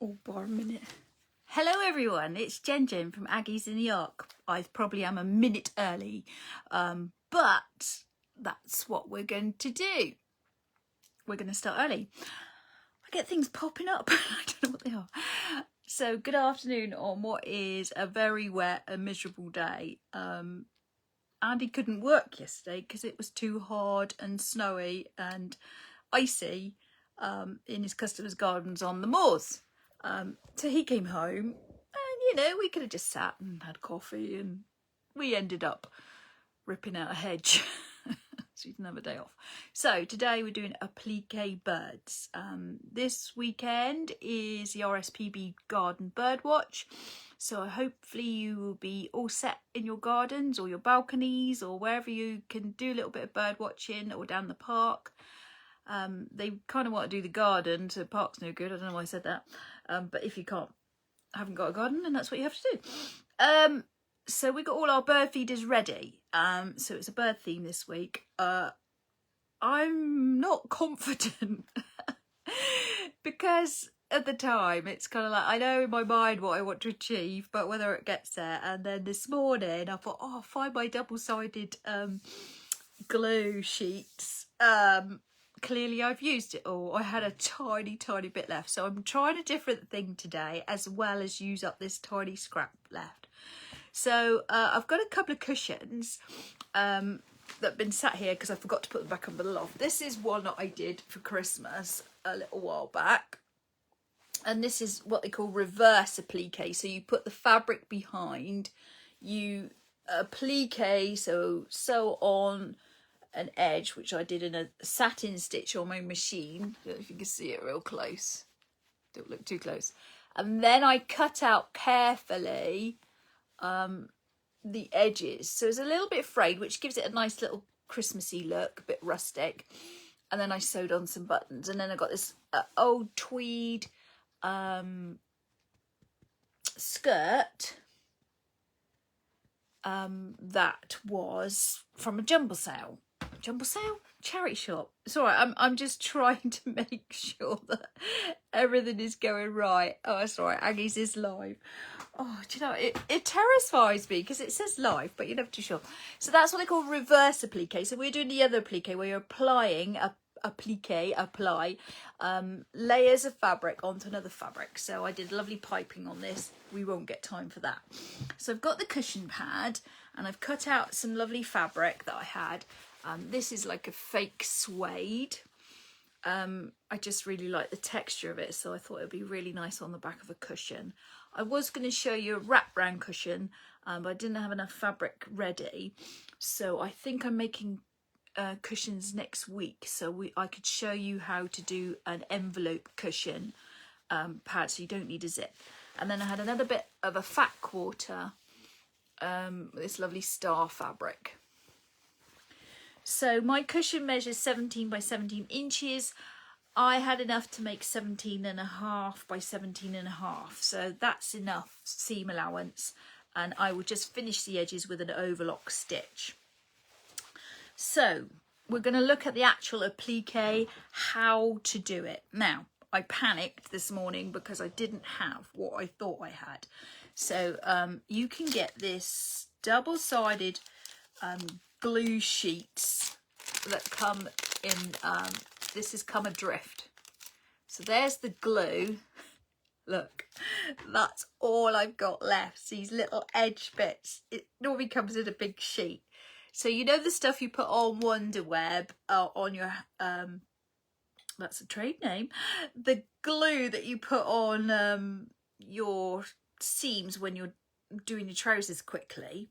Oh, bar a minute. Hello everyone, it's Jenn from Aggies in the Ark. I probably am a minute early, but that's what we're going to do. We're going to start early. I get things popping up. I don't know what they are. So good afternoon on what is a very wet and miserable day. Andy couldn't work yesterday because it was too hard and snowy and icy in his customers' gardens on the moors. So he came home and, we could have just sat and had coffee, and we ended up ripping out a hedge. So he didn't have a day off. So today we're doing applique birds. This weekend is the RSPB Garden Bird Watch. So hopefully you will be all set in your gardens or your balconies or wherever you can do a little bit of bird watching, or down the park. They kind of want to do the garden, so park's no good. I don't know why I said that. But if you haven't got a garden, then that's what you have to do. So we got all our bird feeders ready. So it's a bird theme this week. I'm not confident because at the time it's kind of like, I know in my mind what I want to achieve, but whether it gets there. And then this morning I thought, I'll find my double-sided glue sheets. Clearly I've used it all. I had a tiny bit left, so I'm trying a different thing today as well as use up this tiny scrap left. So I've got a couple of cushions that have been sat here because I forgot to put them back on the loft. This is one that I did for Christmas a little while back, and this is what they call reverse applique. So you put the fabric behind, you applique, so sew on an edge, which I did in a satin stitch on my machine. I don't know if you can see it real close, don't look too close. And then I cut out carefully the edges, so it's a little bit frayed, which gives it a nice little Christmassy look, a bit rustic. And then I sewed on some buttons, and then I got this old tweed skirt that was from a jumble sale, charity shop. It's all right. I'm just trying to make sure that everything is going right. Oh, that's all right. Aggies is live. Oh, do you know, it terrifies me because it says live, but you're never too sure. So that's what they call reverse applique. So we're doing the other applique where you're applying apply layers of fabric onto another fabric. So I did lovely piping on this. We won't get time for that. So I've got the cushion pad, and I've cut out some lovely fabric that I had. This is like a fake suede. I just really like the texture of it, so I thought it would be really nice on the back of a cushion. I was going to show you a wraparound cushion, but I didn't have enough fabric ready, so I think I'm making cushions next week, so I could show you how to do an envelope cushion pad, so you don't need a zip. And then I had another bit of a fat quarter, this lovely star fabric. So my cushion measures 17 by 17 inches. I had enough to make 17.5 by 17.5. So that's enough seam allowance. And I will just finish the edges with an overlock stitch. So we're going to look at the actual applique, how to do it. Now, I panicked this morning because I didn't have what I thought I had. So you can get this double-sided glue sheets that come in, this has come adrift. So there's the glue. Look, that's all I've got left, these little edge bits. It normally comes in a big sheet. So you know the stuff you put on Wonderweb, on your, that's a trade name, the glue that you put on your seams when you're doing your trousers quickly.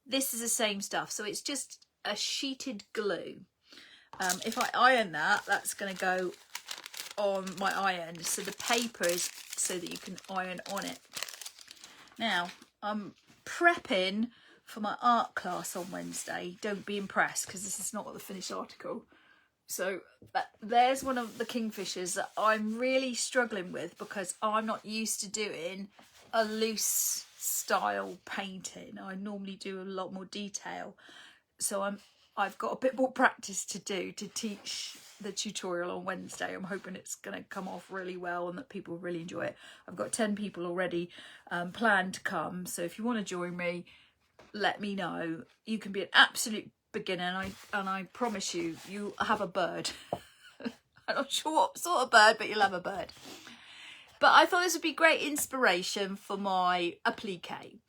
This is the same stuff, so it's just a sheeted glue. If I iron that, that's going to go on my iron, so the paper is so that you can iron on it. Now, I'm prepping for my art class on Wednesday. Don't be impressed because this is not the finished article. So there's one of the kingfishers that I'm really struggling with because I'm not used to doing a loose style painting. I normally do a lot more detail, so I've got a bit more practice to do to teach the tutorial on Wednesday. I'm hoping it's going to come off really well and that people really enjoy it. I've got 10 people already planned to come, so if you want to join me, let me know. You can be an absolute beginner, and I promise you, you'll have a bird. I'm not sure what sort of bird, but you'll have a bird. But I thought this would be great inspiration for my applique.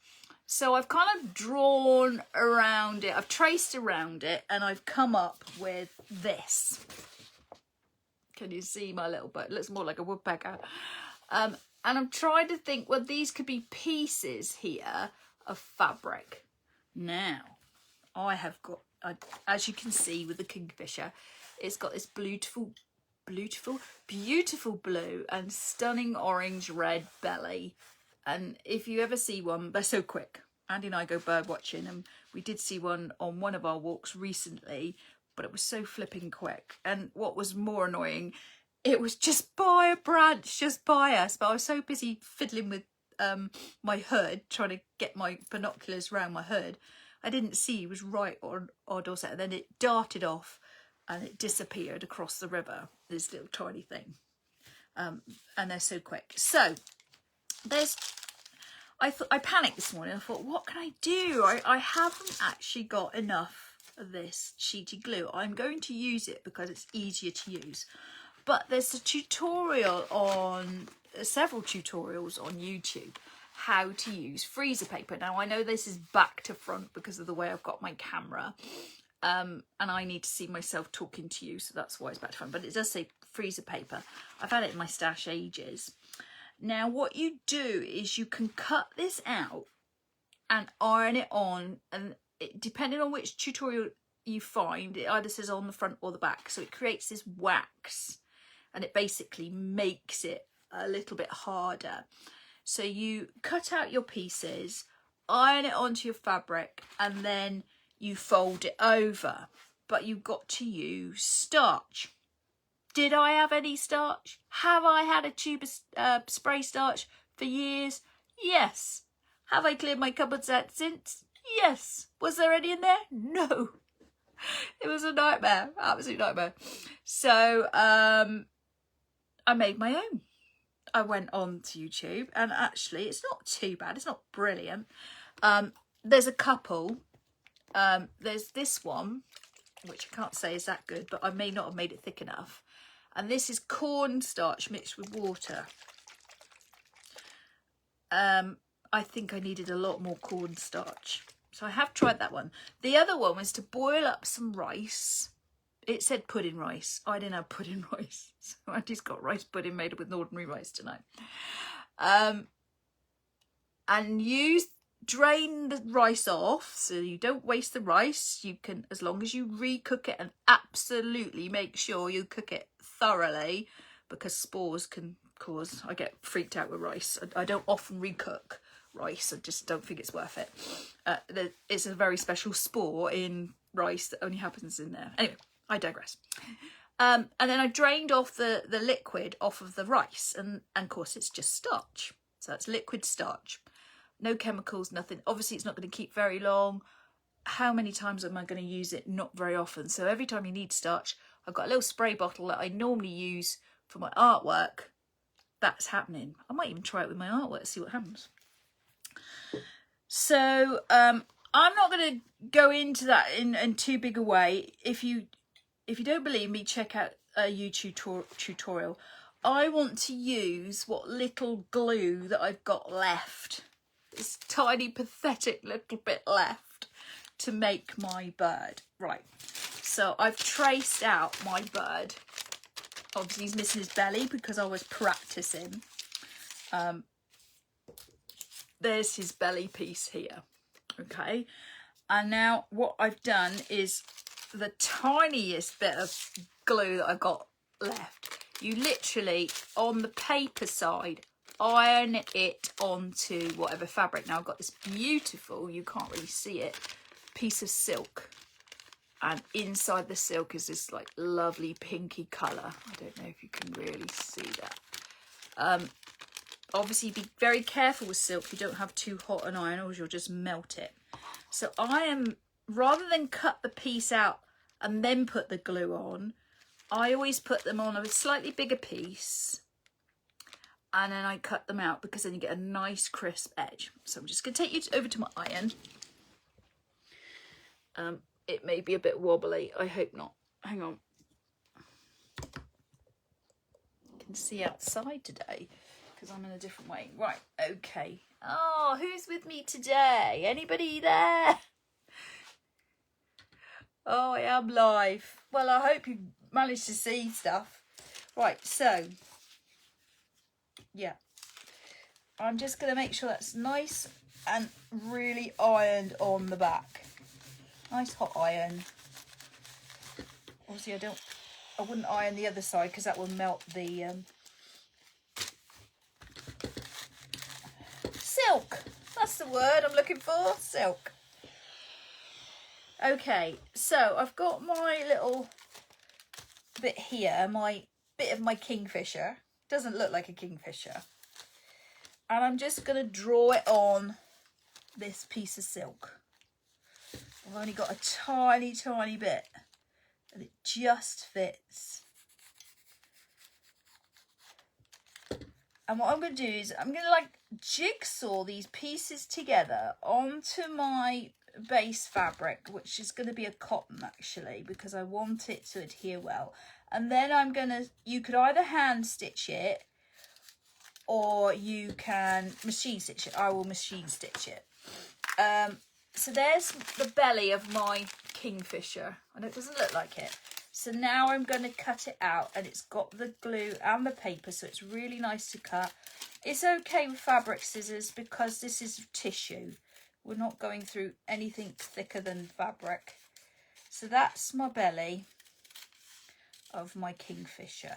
So I've kind of drawn around it, I've traced around it, and I've come up with this. Can you see my little bird? It looks more like a woodpecker. And I'm trying to think, well, these could be pieces here of fabric. Now, I have got, as you can see with the kingfisher, it's got this beautiful blue and stunning orange red belly. And if you ever see one, they're so quick. Andy and I go bird watching, and we did see one on one of our walks recently, but it was so flipping quick. And what was more annoying, it was just by a branch, just by us, but I was so busy fiddling with my hood, trying to get my binoculars around my hood, I didn't see he was right on our doorstep. And then it darted off and it disappeared across the river, this little tiny thing. And they're so quick. So I panicked this morning. I thought, what can I do? I haven't actually got enough of this sheety glue. I'm going to use it because it's easier to use. But there's a tutorial on, several tutorials on YouTube, how to use freezer paper. Now, I know this is back to front because of the way I've got my camera. And I need to see myself talking to you, so that's why it's back to front. But it does say freezer paper. I've had it in my stash ages. Now, what you do is you can cut this out and iron it on, and depending on which tutorial you find, it either says on the front or the back. So it creates this wax, and it basically makes it a little bit harder. So you cut out your pieces, iron it onto your fabric, and then you fold it over. But you've got to use starch. Did I have any starch? Have I had a tube of spray starch for years? Yes. Have I cleared my cupboards out since? Yes. Was there any in there? No. It was a nightmare, absolute nightmare. So I made my own. I went on to YouTube, and actually it's not too bad. It's not brilliant. There's a couple. There's this one, which I can't say is that good, but I may not have made it thick enough. And this is cornstarch mixed with water. I think I needed a lot more cornstarch. So I have tried that one. The other one was to boil up some rice. It said pudding rice. I didn't have pudding rice. So I just got rice pudding made with ordinary rice tonight. And drain the rice off so you don't waste the rice. You can, as long as you recook it, and absolutely make sure you cook it thoroughly, because spores can cause, I get freaked out with rice. I don't often recook rice. I just don't think it's worth it. It's a very special spore in rice that only happens in there. Anyway, I digress. And then I drained off the liquid off of the rice, and of course it's just starch. So that's liquid starch. No chemicals, nothing. Obviously, it's not going to keep very long. How many times am I going to use it? Not very often. So every time you need starch, I've got a little spray bottle that I normally use for my artwork. That's happening. I might even try it with my artwork, see what happens. So I'm not going to go into that in too big a way. If you don't believe me, check out a YouTube tutorial. I want to use what little glue that I've got left. This tiny pathetic little bit left to make my bird. Right, so I've traced out my bird. Obviously he's missing his belly because I was practicing. There's his belly piece here. Okay, and now what I've done is the tiniest bit of glue that I've got left, you literally on the paper side iron it onto whatever fabric. Now I've got this beautiful, you can't really see it, piece of silk, and inside the silk is this like lovely pinky colour. I don't know if you can really see that. Obviously be very careful with silk. You don't have too hot an iron or you'll just melt it. So I am, rather than cut the piece out and then put the glue on, I always put them on a slightly bigger piece and then I cut them out because then you get a nice crisp edge. So I'm just going to take you over to my iron. It may be a bit wobbly. I hope not. Hang on. You can see outside today because I'm in a different way. Right, okay. Oh, who's with me today? Anybody there? Oh, I am live. Well, I hope you managed to see stuff. Right, so, yeah. I'm just going to make sure that's nice and really ironed on the back. Nice hot iron. Obviously, I wouldn't iron the other side because that will melt the silk. That's the word I'm looking for, silk. Okay, so I've got my little bit here, my bit of my kingfisher. Doesn't look like a kingfisher. And I'm just going to draw it on this piece of silk. I've only got a tiny, tiny bit. And it just fits. And what I'm going to do is I'm going to like jigsaw these pieces together onto my base fabric, which is going to be a cotton actually, because I want it to adhere well. And then I'm going to, you could either hand stitch it or you can machine stitch it. I will machine stitch it. So there's the belly of my kingfisher. I know it doesn't look like it. So now I'm going to cut it out, and it's got the glue and the paper, so it's really nice to cut. It's okay with fabric scissors because this is tissue. We're not going through anything thicker than fabric. So that's my belly of my kingfisher.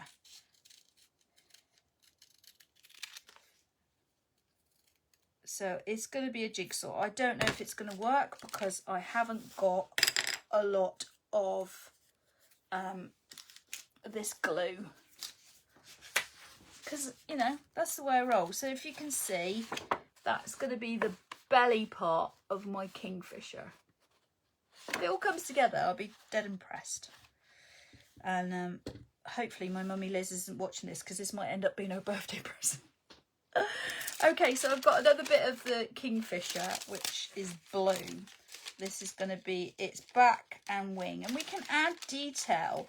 So it's going to be a jigsaw. I don't know if it's going to work because I haven't got a lot of this glue. Because, you know, that's the way I roll. So if you can see, that's going to be the belly part of my kingfisher. If it all comes together, I'll be dead impressed. And hopefully my mummy Liz isn't watching this because this might end up being her birthday present. Okay, so I've got another bit of the kingfisher, which is blue. This is going to be its back and wing. And we can add detail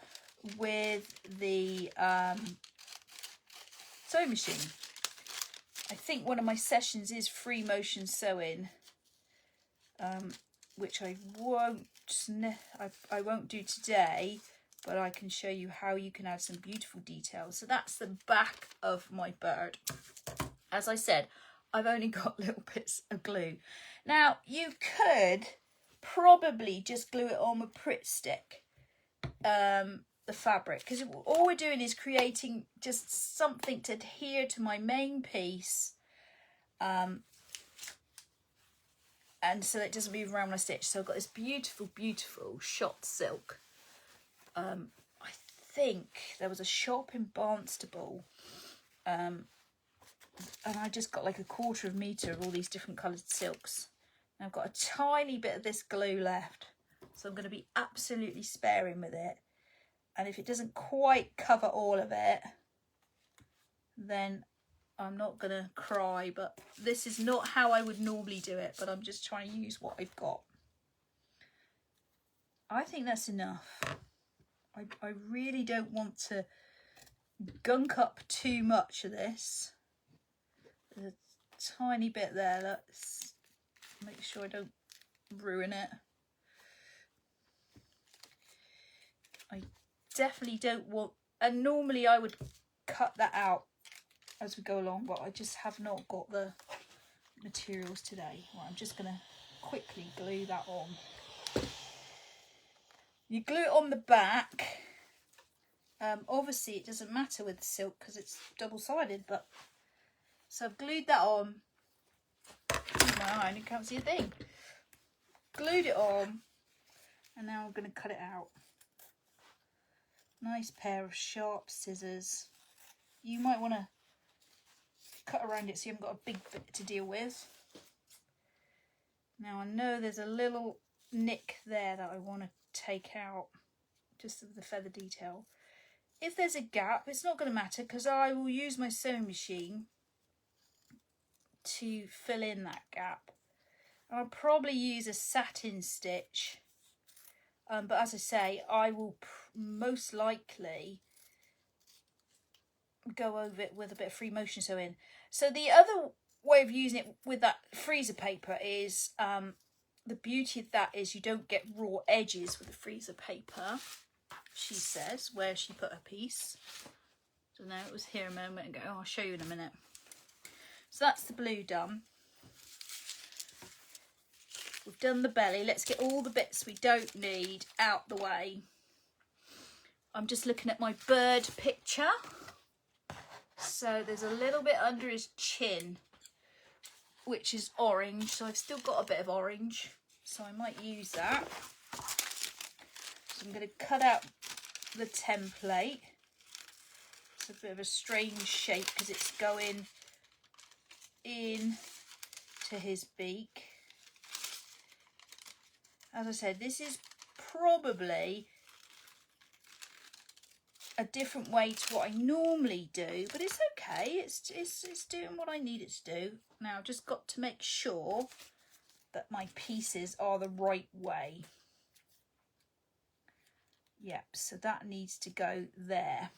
with the sewing machine. I think one of my sessions is free motion sewing, which I won't do today, but I can show you how you can add some beautiful details. So that's the back of my bird. As I said, I've only got little bits of glue. Now, you could probably just glue it on with Pritt stick, the fabric, because all we're doing is creating just something to adhere to my main piece, and so it doesn't move around when I stitch. So I've got this beautiful, beautiful shot silk. I think there was a shop in Barnstable, and I just got like 1/4 metre of all these different coloured silks. And I've got a tiny bit of this glue left, so I'm going to be absolutely sparing with it. And if it doesn't quite cover all of it, then I'm not going to cry. But this is not how I would normally do it, but I'm just trying to use what I've got. I think that's enough. I really don't want to gunk up too much of this. There's a tiny bit there. Let's make sure I don't ruin it. I definitely don't want, and normally I would cut that out as we go along, but I just have not got the materials today. Right, I'm just going to quickly glue that on. You glue it on the back. Obviously it doesn't matter with silk because it's double-sided, but so I've glued that on. My iron, you can't see a thing. Glued it on, and now I'm going to cut it out. Nice pair of sharp scissors. You might want to cut around it so you haven't got a big bit to deal with. Now I know there's a little nick there that I want to take out, just of the feather detail. if there's a gap, it's not going to matter because I will use my sewing machine to fill in that gap. I'll probably use a satin stitch, but as I say, I will most likely go over it with a bit of free motion sewing. So the other way of using it with that freezer paper is, the beauty of that is you don't get raw edges with the freezer paper, she says, where she put her piece. So now it was here a moment ago. I'll show you in a minute. So that's the blue done. We've done the belly. Let's get all the bits we don't need out the way. I'm just looking at my bird picture. So there's a little bit under his chin, which is orange. So I've still got a bit of orange. So I might use that. So I'm going to cut out the template. It's a bit of a strange shape because it's going in to his beak. As I said, this is probably a different way to what I normally do, but it's okay. It's doing what I need it to do. Now I've just got to make sure that my pieces are the right way. Yep, so that needs to go there.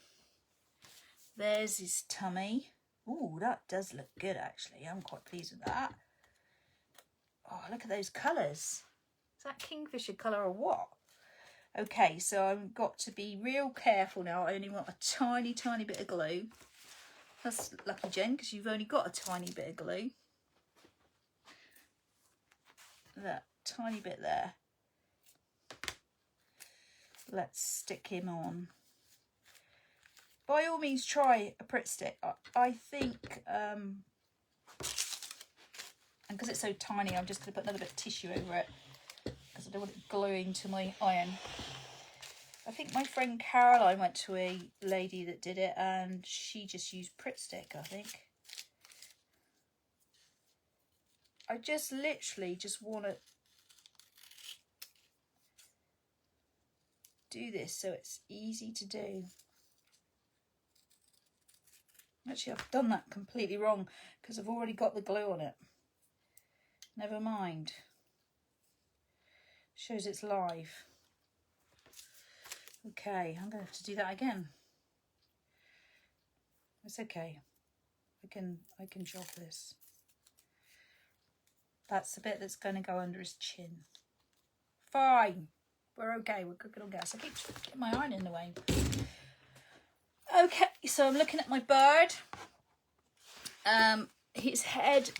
There's his tummy. Ooh, that does look good actually. I'm quite pleased with that. Oh, look at those colours. Is that kingfisher colour or what? Okay, so I've got to be real careful now. I only want a tiny, tiny bit of glue. That's lucky, Jen, because you've only got a tiny bit of glue. That tiny bit there. Let's stick him on. By all means, try a Pritt stick. I think, and because it's so tiny, I'm just going to put another bit of tissue over it because I don't want it gluing to my iron. I think my friend Caroline went to a lady that did it and she just used Pritt stick, I think. I just literally just want to do this so it's easy to do. Actually, I've done that completely wrong because I've already got the glue on it. Never mind. Shows it's live. Okay, I'm going to have to do that again. It's okay. I can job this. That's the bit that's going to go under his chin. Fine. We're okay. We're cooking on gas. I keep getting my iron in the way. Okay, so I'm looking at my bird. His head.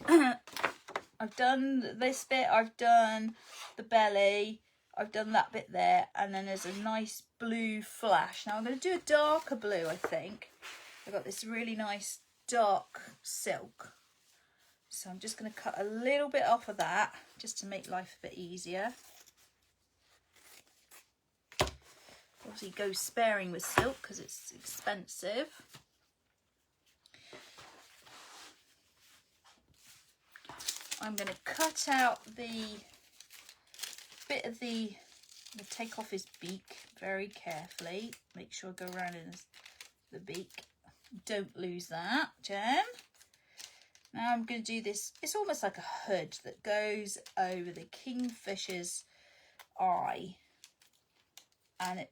I've done this bit. I've done the belly. I've done that bit there, and then there's a nice blue flash. Now I'm going to do a darker blue, I think. I've got this really nice dark silk. So I'm just going to cut a little bit off of that, just to make life a bit easier. Obviously go sparing with silk because it's expensive. I'm going to cut out the bit of the take off his beak very carefully. Make sure I go around in the beak. Don't lose that, Jen. Now I'm going to do this. It's almost like a hood that goes over the kingfisher's eye. And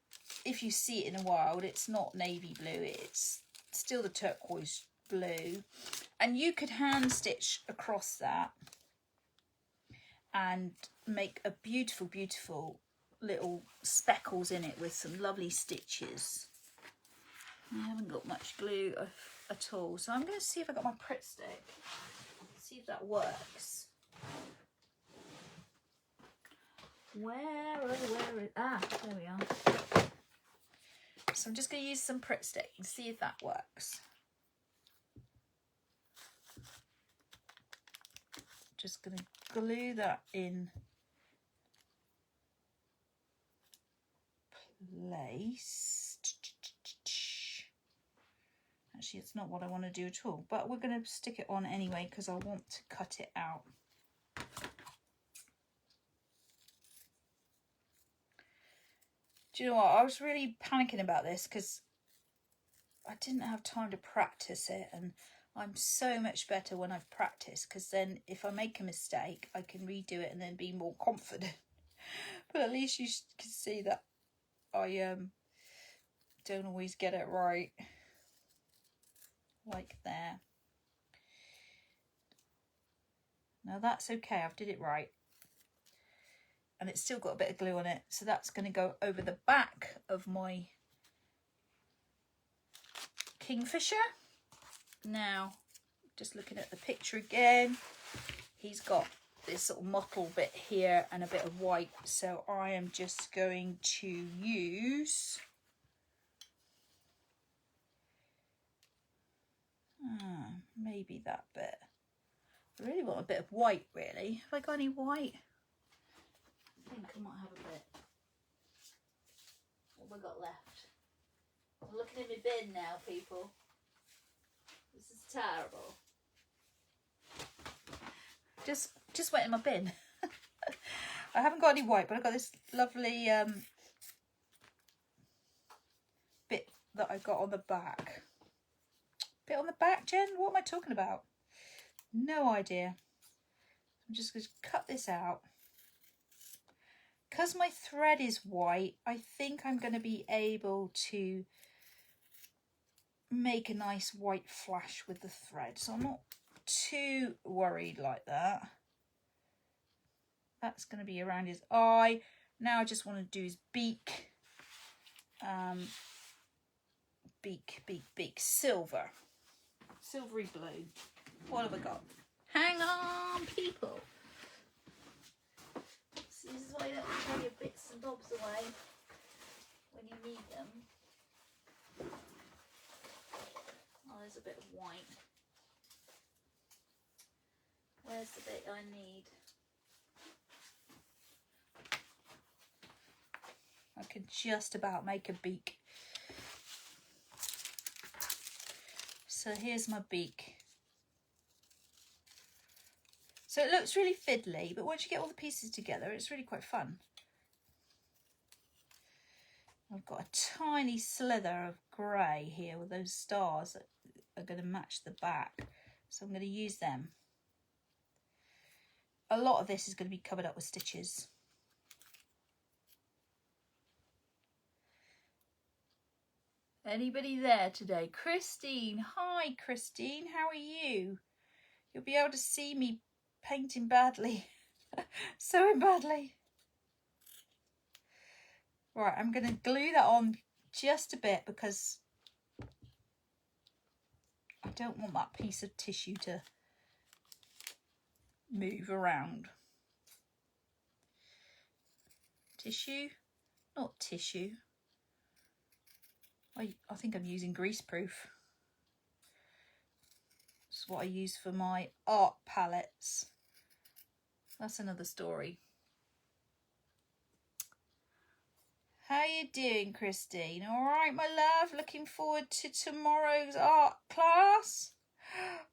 if you see it in the wild, it's not navy blue. It's still the turquoise blue. And you could hand stitch across that and make a beautiful, beautiful little speckles in it with some lovely stitches. I haven't got much glue at all, so I'm going to see if I got my Pritt stick. See if that works. Where is ah, there we are. So I'm just going to use some Pritt stick and see if that works. Just going to glue that in place. Actually, it's not what I want to do at all, but we're going to stick it on anyway because I want to cut it out. Do you know what? I was really panicking about this because I didn't have time to practice it, and I'm so much better when I've practiced, because then if I make a mistake I can redo it and then be more confident. But at least you can see that I don't always get it right, like there. Now that's okay, I've did it right, and it's still got a bit of glue on it, so that's going to go over the back of my kingfisher. Now, just looking at the picture again, he's got this sort of mottled bit here and a bit of white, so I am just going to use maybe that bit. I really want a bit of white, really. Have I got any white? I think I might have a bit. What have I got left? I'm looking in my bin now, people. This is terrible. Just went in my bin. I haven't got any white, but I've got this lovely bit that I got on the back. Bit on the back, Jen? What am I talking about? No idea. I'm just going to cut this out. Because my thread is white, I think I'm going to be able to make a nice white flash with the thread. So I'm not too worried like that. That's going to be around his eye. Now I just want to do his beak. Beak. Silver. Silvery blue. What have I got? Hang on, people. This is why you don't throw your bits and bobs away when you need them. Oh, there's a bit of white. Where's the bit I need? I can just about make a beak. So here's my beak. So it looks really fiddly, but once you get all the pieces together, it's really quite fun. I've got a tiny slither of grey here with those stars that are going to match the back. So I'm going to use them. A lot of this is going to be covered up with stitches. Anybody there today? Christine. Hi, Christine. How are you? You'll be able to see me painting badly. Sewing badly. Right, I'm going to glue that on just a bit because I don't want that piece of tissue to move around. Tissue? Not tissue. I think I'm using greaseproof. It's what I use for my art palettes. That's another story. How you doing, Christine? All right, my love? Looking forward to tomorrow's art class?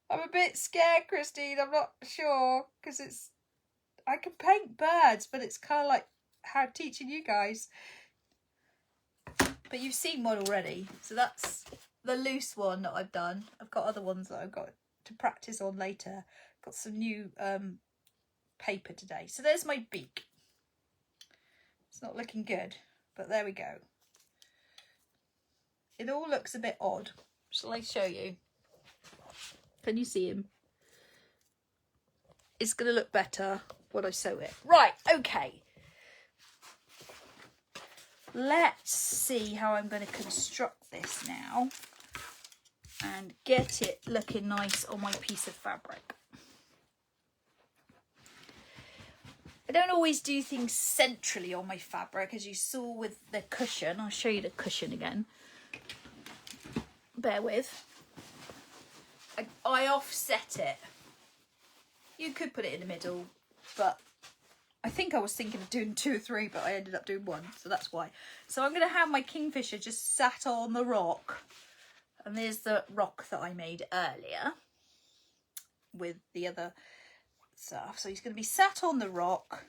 I'm a bit scared, Christine. I'm not sure because I can paint birds, but it's kind of like how teaching you guys. But you've seen one already, so that's the loose one that I've done. I've got other ones that I've got to practice on later. Got some new paper today. So there's my beak. It's not looking good, but there we go. It all looks a bit odd. Shall I show you? Can you see him? It's going to look better when I sew it. Right, okay. Let's see how I'm going to construct this now and get it looking nice on my piece of fabric. I don't always do things centrally on my fabric, as you saw with the cushion. I'll show you the cushion again. Bear with. I offset it. You could put it in the middle, but I think I was thinking of doing 2 or 3, but I ended up doing 1, so that's why. So I'm going to have my kingfisher just sat on the rock. And there's the rock that I made earlier with the other stuff. So he's going to be sat on the rock.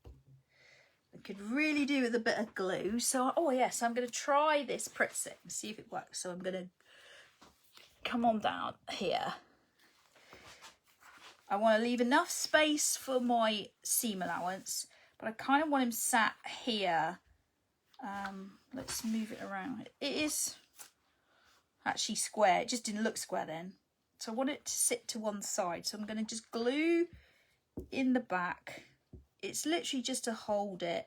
I could really do with a bit of glue. So, oh yes, I'm going to try this pritzing, see if it works. So I'm going to come on down here. I want to leave enough space for my seam allowance, but I kind of want him sat here. Let's move it around. It is actually square. It just didn't look square then. So I want it to sit to one side. So I'm going to just glue in the back. It's literally just to hold it.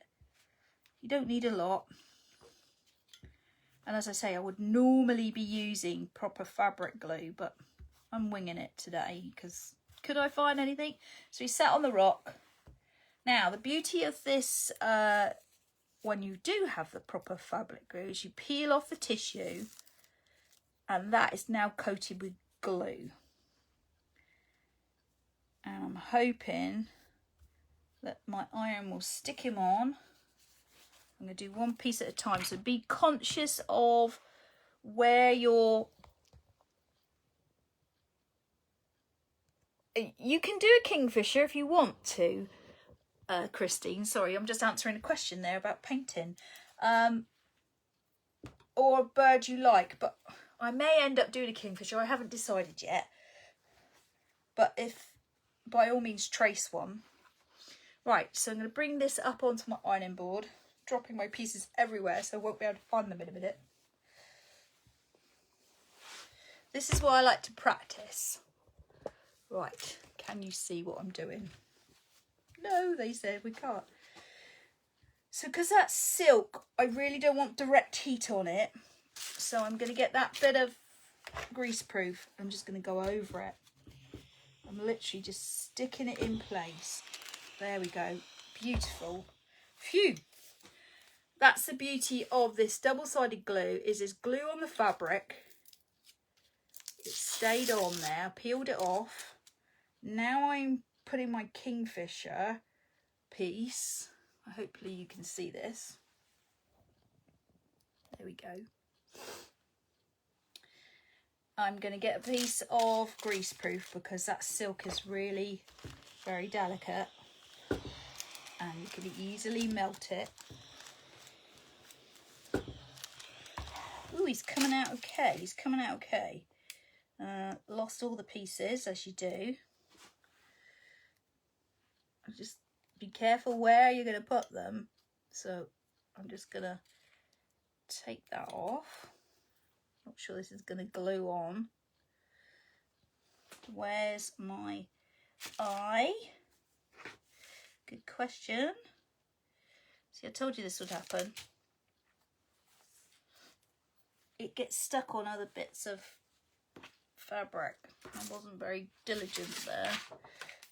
You don't need a lot. And as I say, I would normally be using proper fabric glue, but I'm winging it today because could I find anything? So he sat on the rock. Now, the beauty of this, when you do have the proper fabric glue, is you peel off the tissue and that is now coated with glue. And I'm hoping that my iron will stick him on. I'm going to do one piece at a time, so be conscious of where you're... You can do a kingfisher if you want to, Christine. Sorry, I'm just answering a question there about painting. Or a bird you like, but I may end up doing a kingfisher. I haven't decided yet. But if, by all means, trace one. Right, so I'm going to bring this up onto my ironing board, dropping my pieces everywhere so I won't be able to find them in a minute. This is why I like to practice. Right, can you see what I'm doing? No, they said we can't. So because that's silk, I really don't want direct heat on it. So I'm going to get that bit of greaseproof. I'm just going to go over it. I'm literally just sticking it in place. There we go. Beautiful. Phew. That's the beauty of this double-sided glue, is there's glue on the fabric. It stayed on there, peeled it off. Now I'm putting my kingfisher piece. Hopefully you can see this. There we go. I'm going to get a piece of greaseproof because that silk is really very delicate and you can easily melt it. Ooh, he's coming out okay. He's coming out okay. Lost all the pieces, as you do. Just be careful where you're going to put them. So I'm just going to take that off. Not sure this is going to glue on. Where's my eye? Good question. See, I told you this would happen. It gets stuck on other bits of fabric. I wasn't very diligent there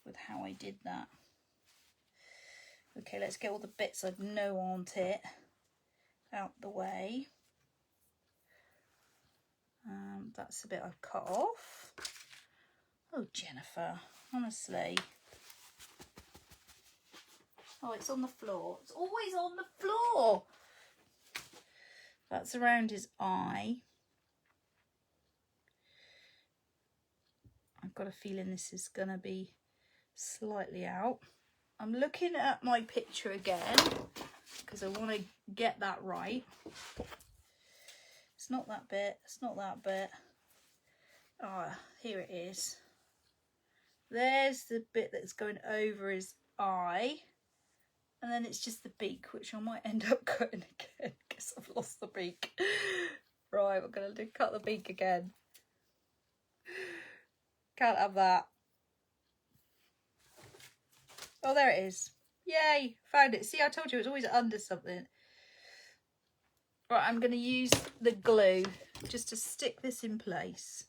with how I did that. Okay, let's get all the bits I know aren't it out the way. That's the bit I've cut off. Oh, Jennifer, honestly. Oh, it's on the floor. It's always on the floor. That's around his eye. I've got a feeling this is going to be slightly out. I'm looking at my picture again because I want to get that right. It's not that bit. It's not that bit. Ah, here it is. There's the bit that's going over his eye. And then it's just the beak, which I might end up cutting again because I've lost the beak. Right, we're going to cut the beak again. Can't have that. Oh, there it is. Yay, found it. See, I told you it's always under something. Right, I'm going to use the glue just to stick this in place.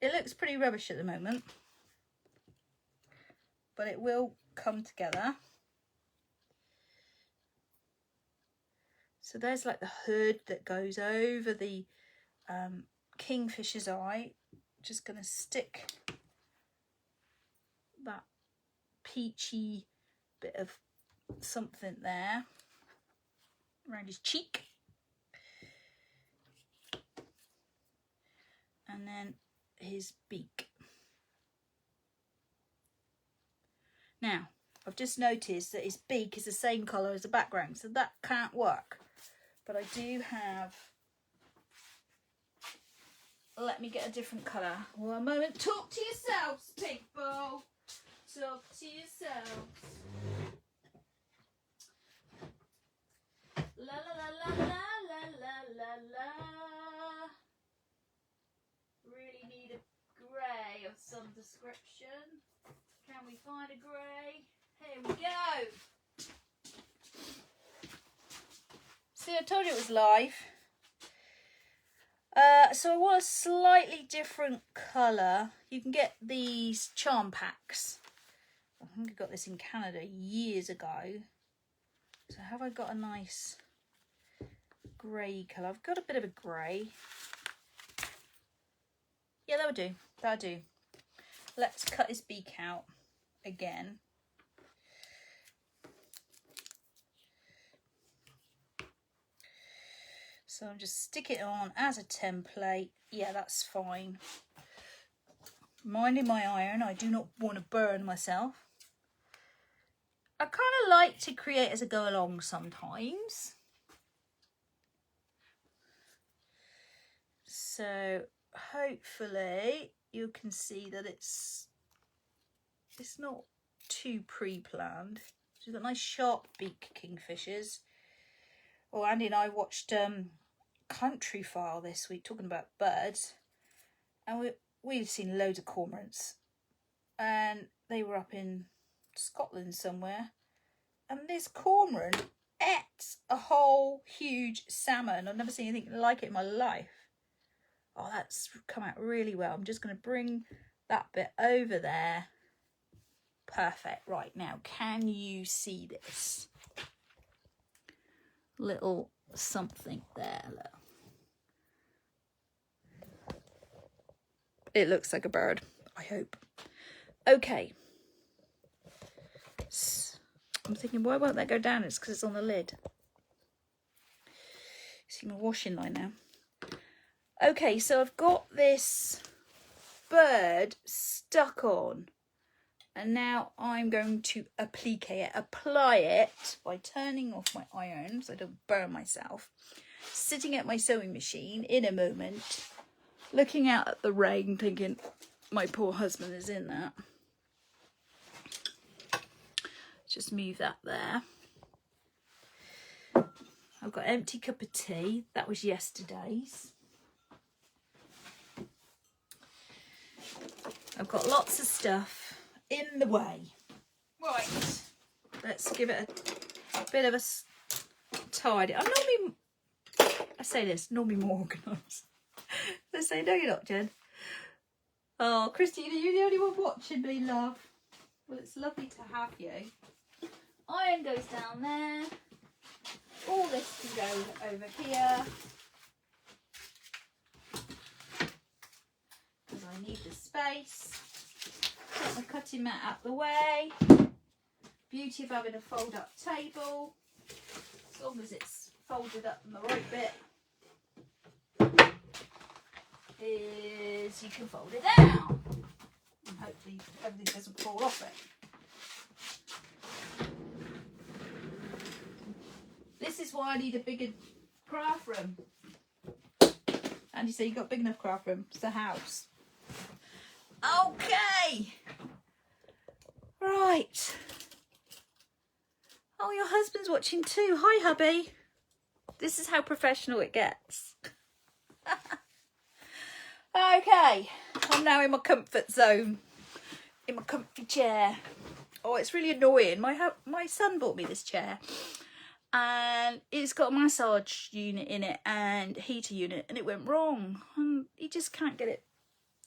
It looks pretty rubbish at the moment, but it will come together. So there's like the hood that goes over the kingfisher's eye. Just going to stick that peachy bit of something there around his cheek. And then his beak. Now, I've just noticed that his beak is the same colour as the background, so that can't work. But I do have let me get a different colour. One moment. Talk to yourselves, people. Talk to yourselves. La la la la la la la la la. Really need a grey of some description. Can we find a grey? Here we go. See, I told you it was live. So I want a slightly different colour. You can get these charm packs. I think I got this in Canada years ago. So have I got a nice grey colour? I've got a bit of a grey. Yeah, that'll do. That'll do. Let's cut his beak out again. So I'll just stick it on as a template. Yeah, that's fine. Minding my iron, I do not want to burn myself. I kind of like to create as I go along sometimes. So hopefully you can see that it's not too pre-planned. She's got nice sharp beak kingfishers. Oh, Andy and I watched Country File this week talking about birds, and we'd seen loads of cormorants, and they were up in Scotland somewhere, and this cormorant ate a whole huge salmon. I've never seen anything like it in my life. Oh, that's come out really well. I'm just going to bring that bit over there. Perfect. Right, now can you see this little something there? Look. It looks like a bird, I hope. Okay. I'm thinking, why won't that go down? It's because it's on the lid. See my washing line now. Okay, so I've got this bird stuck on, and now I'm going to apply it by turning off my iron so I don't burn myself, sitting at my sewing machine in a moment, looking out at the rain thinking my poor husband is in that. Just move that there. I've got an empty cup of tea. That was yesterday's. I've got lots of stuff in the way. Right, let's give it a bit of a tidy. I'm normally, I say this, normally more organised. They say, no, you're not, Jen. Oh, Christina, you're the only one watching me, love. Well, it's lovely to have you. Iron goes down there. All this can go over here. Because I need the space. Put my cutting mat out the way. Beauty of having a fold up table. As long as it's folded up in the right bit, is you can fold it down. And hopefully everything doesn't fall off it. This is why I need a bigger craft room. Andy said you got a big enough craft room. It's the house. Okay. Right. Oh, your husband's watching too. Hi, hubby. This is how professional it gets. Okay. I'm now in my comfort zone. In my comfy chair. Oh, it's really annoying. My son bought me this chair. And it's got a massage unit in it and heater unit, and it went wrong. And he just can't get it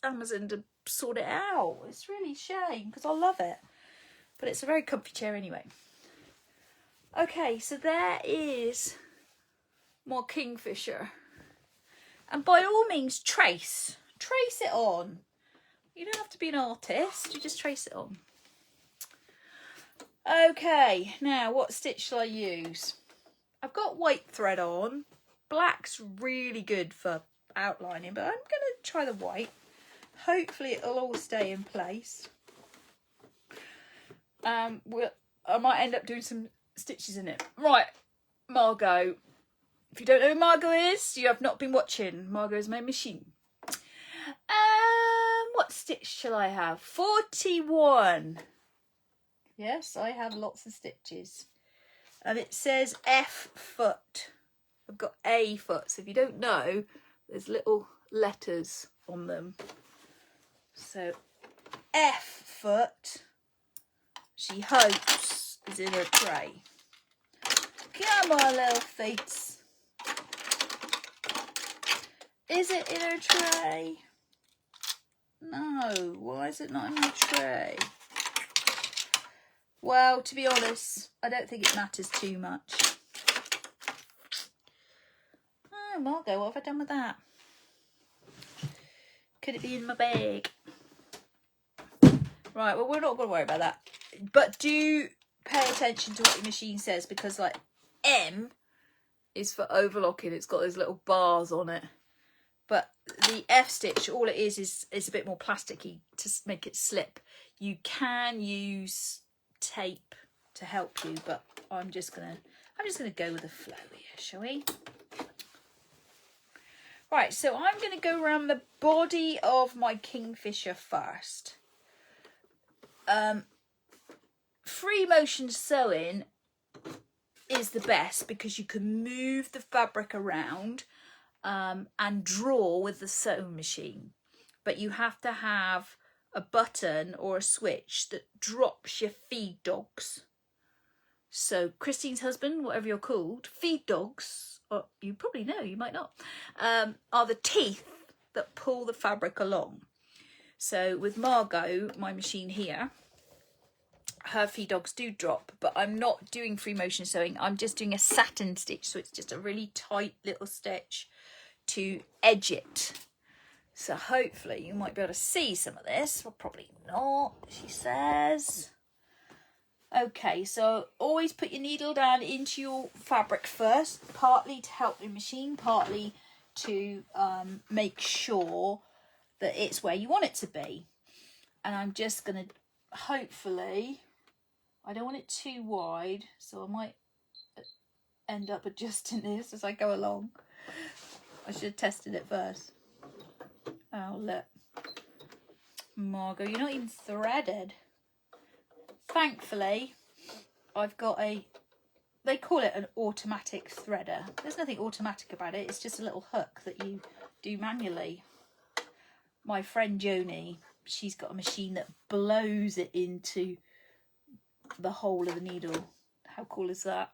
Amazon to sort it out. It's really a shame because I love it. But it's a very comfy chair anyway. Okay, so there is more kingfisher. And by all means, trace it on. You don't have to be an artist, you just trace it on. Okay, now what stitch shall I use? I've got white thread on. Black's really good for outlining, but I'm going to try the white. Hopefully it'll all stay in place. I might end up doing some stitches in it. Right, Margot. If you don't know who Margot is, you have not been watching. Margot is my machine. What stitch shall I have? 41. Yes, I have lots of stitches. And it says F foot. I've got A foot. So if you don't know, there's little letters on them. So F foot, she hopes, is in her tray. Come on, little feet. Is it in her tray? No. Why is it not in her tray? Well, to be honest, I don't think it matters too much. Oh, Margot, what have I done with that? Could it be in my bag? Right, well, we're not going to worry about that. But do pay attention to what your machine says, because, like, M is for overlocking. It's got those little bars on it. But the F stitch, all it is a bit more plasticky to make it slip. You can use tape to help you, but I'm just gonna go with the flow here, shall we? Right, so I'm gonna go around the body of my kingfisher first. Free motion sewing is the best because you can move the fabric around and draw with the sewing machine, but you have to have a button or a switch that drops your feed dogs. So Christine's husband, whatever you're called, feed dogs, or you probably know, you might not, are the teeth that pull the fabric along. So with Margot, my machine here, her feed dogs do drop, but I'm not doing free motion sewing. I'm just doing a satin stitch, so it's just a really tight little stitch to edge it. So hopefully you might be able to see some of this. Well, probably not, she says. Okay, so always put your needle down into your fabric first, partly to help your machine, partly to make sure that it's where you want it to be. And I'm just going to, hopefully, I don't want it too wide, so I might end up adjusting this as I go along. I should have tested it first. Oh, look. Margot, you're not even threaded. Thankfully, I've got they call it an automatic threader. There's nothing automatic about it. It's just a little hook that you do manually. My friend Joni, she's got a machine that blows it into the hole of the needle. How cool is that?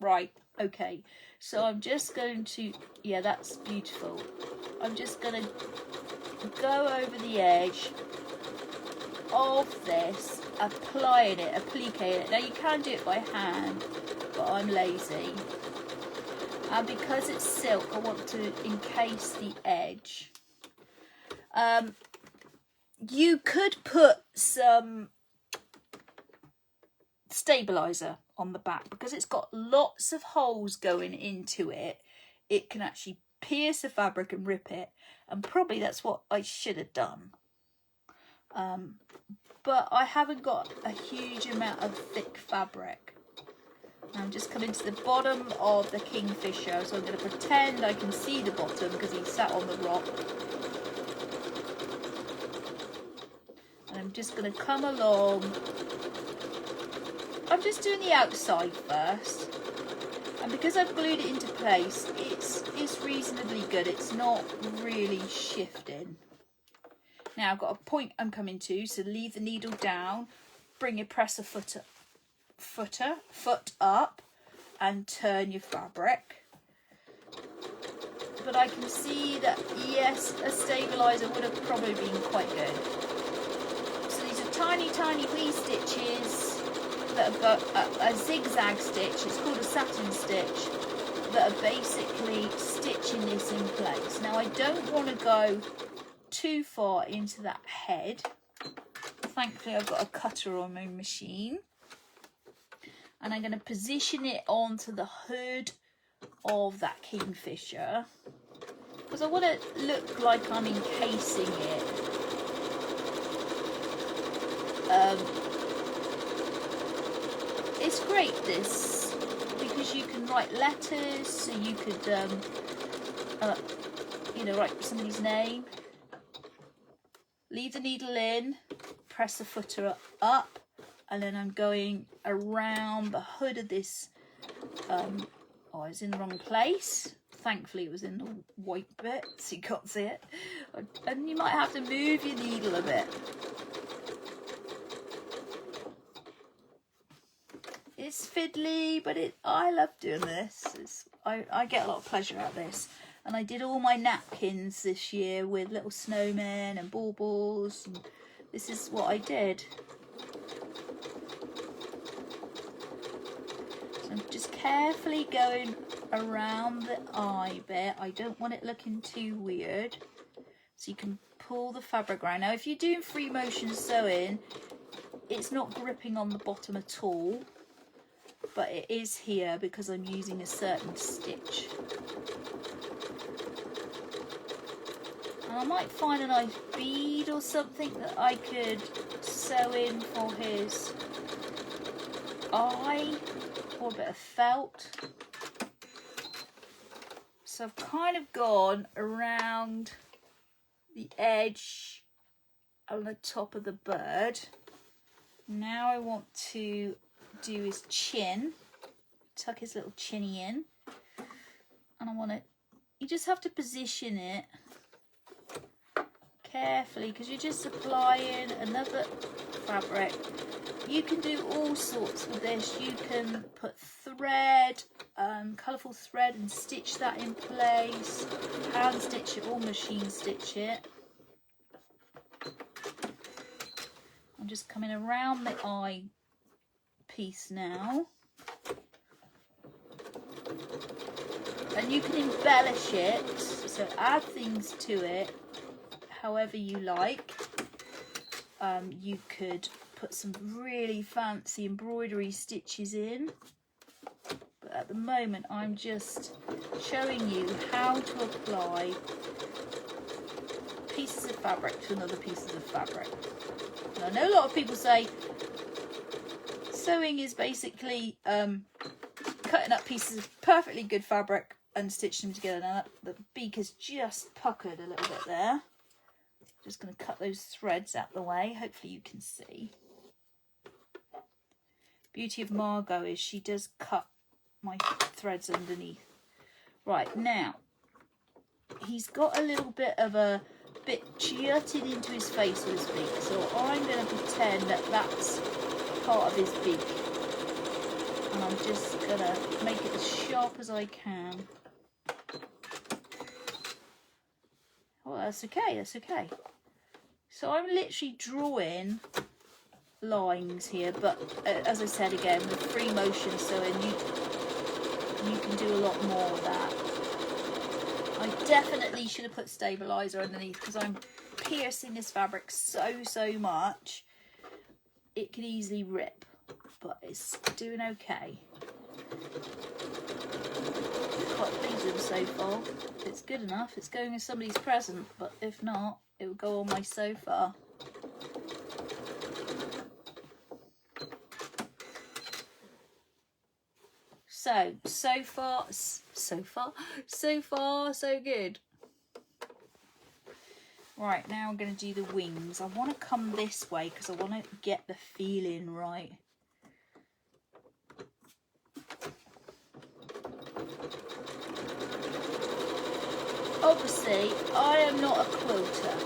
Right, okay. So I'm just going to, yeah, that's beautiful. I'm just going to go over the edge of this, appliquing it. Now you can do it by hand, but I'm lazy. And because it's silk, I want to encase the edge. You could put some stabilizer on the back because it's got lots of holes going into it. It can actually pierce the fabric and rip it, and probably that's what I should have done. But I haven't got a huge amount of thick fabric. I'm just coming to the bottom of the kingfisher, so I'm going to pretend I can see the bottom because he's sat on the rock. And I'm just going to come along. I'm just doing the outside first. And because I've glued it into place, it's reasonably good. It's not really shifting. Now I've got a point I'm coming to, so leave the needle down, bring your presser foot up and turn your fabric. But I can see that, yes, a stabilizer would have probably been quite good. So these are tiny, tiny wee stitches that have got a zigzag stitch. It's called a satin stitch, that are basically stitching this in place. Now I don't want to go too far into that head. Thankfully I've got a cutter on my machine, and I'm going to position it onto the hood of that kingfisher because I want to look like I'm encasing it. It's great this because you can write letters, so you could write somebody's name. leave the needle in, press the footer up, and then I'm going around the hood of this. Oh, I was in the wrong place. Thankfully it was in the white bit, so you can't see it. And you might have to move your needle a bit. It's fiddly, but I love doing this. I get a lot of pleasure out of this. And I did all my napkins this year with little snowmen and baubles. And this is what I did. So I'm just carefully going around the eye bit. I don't want it looking too weird. So you can pull the fabric around. Now if you're doing free motion sewing, it's not gripping on the bottom at all. But it is here because I'm using a certain stitch. And I might find a nice bead or something that I could sew in for his eye, or a bit of felt. So I've kind of gone around the edge on the top of the bird. Now I want to do his chin, tuck his little chinny in, and I want to, you just have to position it carefully because you're just applying another fabric. You can do all sorts with this. You can put thread, colourful thread, and stitch that in place, hand stitch it or machine stitch it. I'm just coming around the eye piece now, and you can embellish it, so add things to it however you like. You could put some really fancy embroidery stitches in, but at the moment I'm just showing you how to apply pieces of fabric to another pieces of fabric. And I know a lot of people say sewing is basically cutting up pieces of perfectly good fabric and stitching them together. Now the beak is just puckered a little bit there. Just going to cut those threads out the way. Hopefully you can see. Beauty of Margot is she does cut my threads underneath. Right, now he's got a little bit of a bit jutted into his face with his beak, so I'm going to pretend that that's part of his beak, and I'm just going to make it as sharp as I can. Oh, that's okay, that's okay. So I'm literally drawing lines here, but as I said again, with free motion sewing, you can do a lot more with that. I definitely should have put stabilizer underneath because I'm piercing this fabric so much it could easily rip, but it's doing okay. Quite pleased with them so far. It's good enough. It's going as somebody's present, but if not, it will go on my sofa. So far so good. Right, now I'm going to do the wings. I want to come this way because I want to get the feeling right. Obviously, I am not a quilter.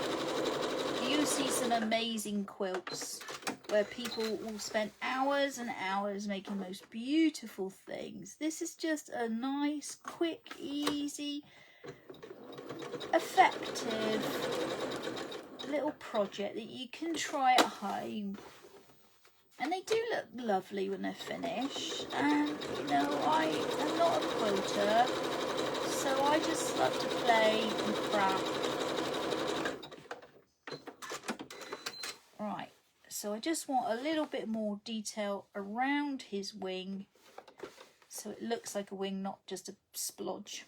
You see some amazing quilts where people will spend hours and hours making the most beautiful things. This is just a nice, quick, easy, effective little project that you can try at home. And they do look lovely when they're finished. And, you know, I am not a quilter, so I just love to play and craft. Right, so I just want a little bit more detail around his wing so it looks like a wing, not just a splodge.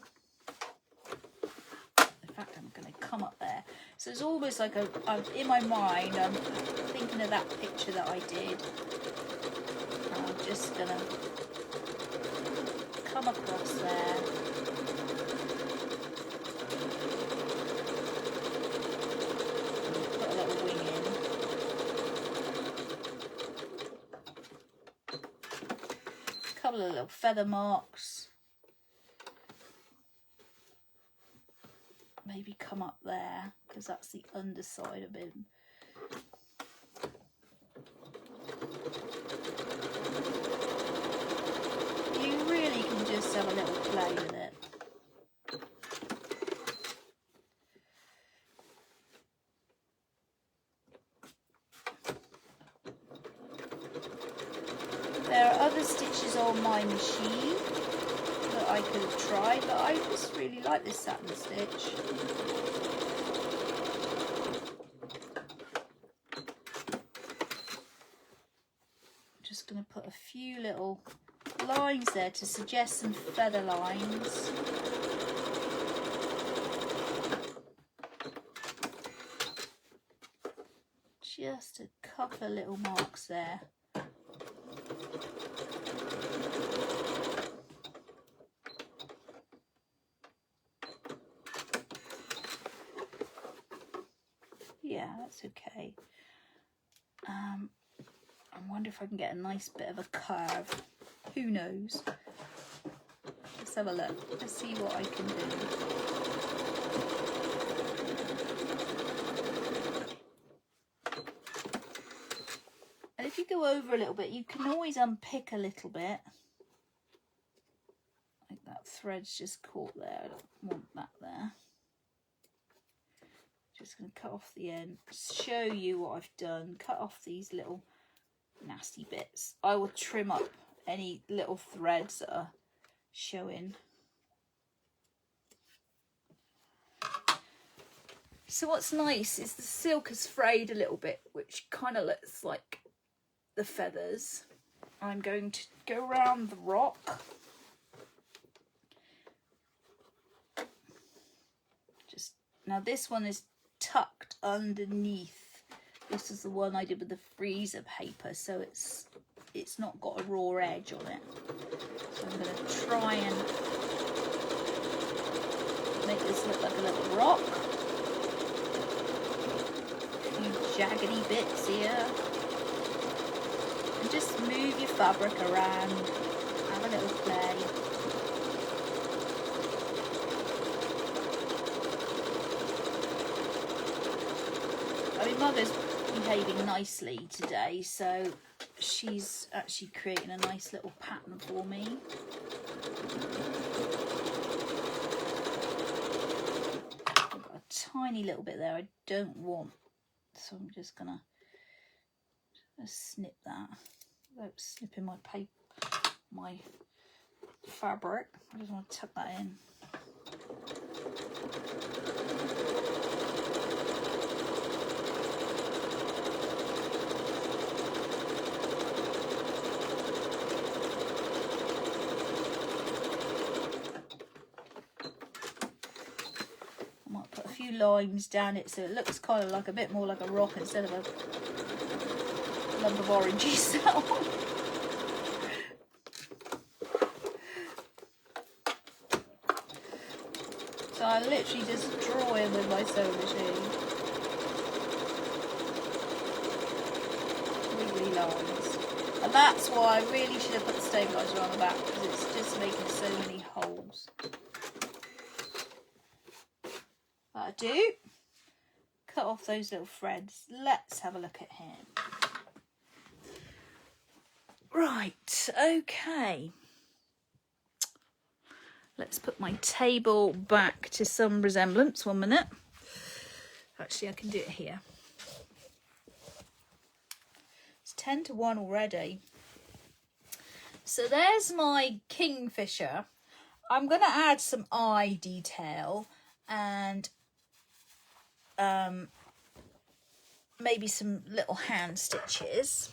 In fact, I'm going to come up there. So it's almost like in my mind, I'm thinking of that picture that I did. And I'm just going to come across there. Put a little wing couple of little feather marks. Maybe come up there, because that's the underside of him. You really can just have a little play with it. There are other stitches on my machine that I could have tried, but I just really like this satin stitch. I'm just going to put a few little lines there to suggest some feather lines. Just a couple of little marks there. Yeah, that's okay. I wonder if I can get a nice bit of a curve. Who knows? Let's have a look. Let's see what I can do. And if you go over a little bit, you can always unpick a little bit. Like that thread's just caught there. I don't want that there. Just going to cut off the end, show you what I've done, cut off these little nasty bits. I will trim up any little threads that are showing. So what's nice is the silk has frayed a little bit, which kind of looks like the feathers. I'm going to go around the rock. Just now this one is tucked underneath. This is the one I did with the freezer paper, so it's not got a raw edge on it. So I'm going to try and make this look like a little rock. A few jaggedy bits here. And just move your fabric around, have a little play. I mean, Mother's behaving nicely today, so she's actually creating a nice little pattern for me. I've got a tiny little bit there I don't want, so I'm just gonna snip that without snipping my fabric. I just want to tuck that in. Lines down it so it looks kind of like a bit more like a rock instead of a lump of orangey stuff. So I literally just draw in with my sewing machine. Wiggly lines. And that's why I really should have put the stabiliser on the back, because it's just making so many holes. That'll do. Cut off those little threads. Let's have a look at him. Right, okay. Let's put my table back to some resemblance. 1 minute. Actually, I can do it here. It's 10 to 1 already. So there's my kingfisher. I'm going to add some eye detail and maybe some little hand stitches,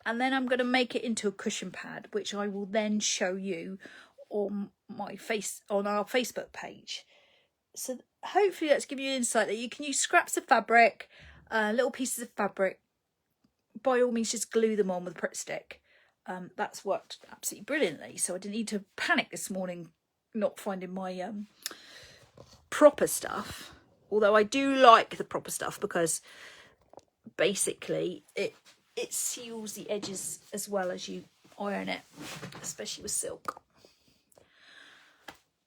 and then I'm going to make it into a cushion pad, which I will then show you on our Facebook page. So hopefully that's given you an insight that you can use scraps of fabric, little pieces of fabric. By all means, just glue them on with a Pritt stick. That's worked absolutely brilliantly, so I didn't need to panic this morning not finding my proper stuff. Although I do like the proper stuff, because basically it seals the edges as well as you iron it, especially with silk.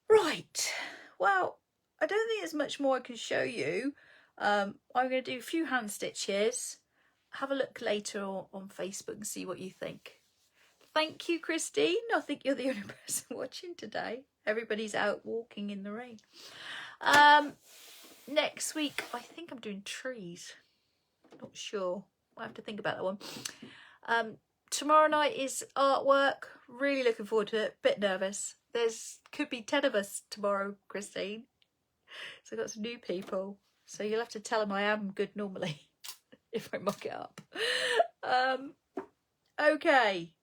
Right, well, I don't think there's much more I can show you. I'm going to do a few hand stitches. Have a look later on Facebook and see what you think. Thank you, Christine. I think you're the only person watching today. Everybody's out walking in the rain. Next week, I think I'm doing trees. Not sure. I have to think about that one. Tomorrow night is artwork. Really looking forward to it. Bit nervous. Could be 10 of us tomorrow, Christine. So I've got some new people. So you'll have to tell them I am good normally if I muck it up. Okay.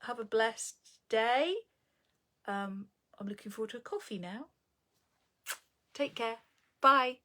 Have a blessed day. I'm looking forward to a coffee now. Take care. Bye.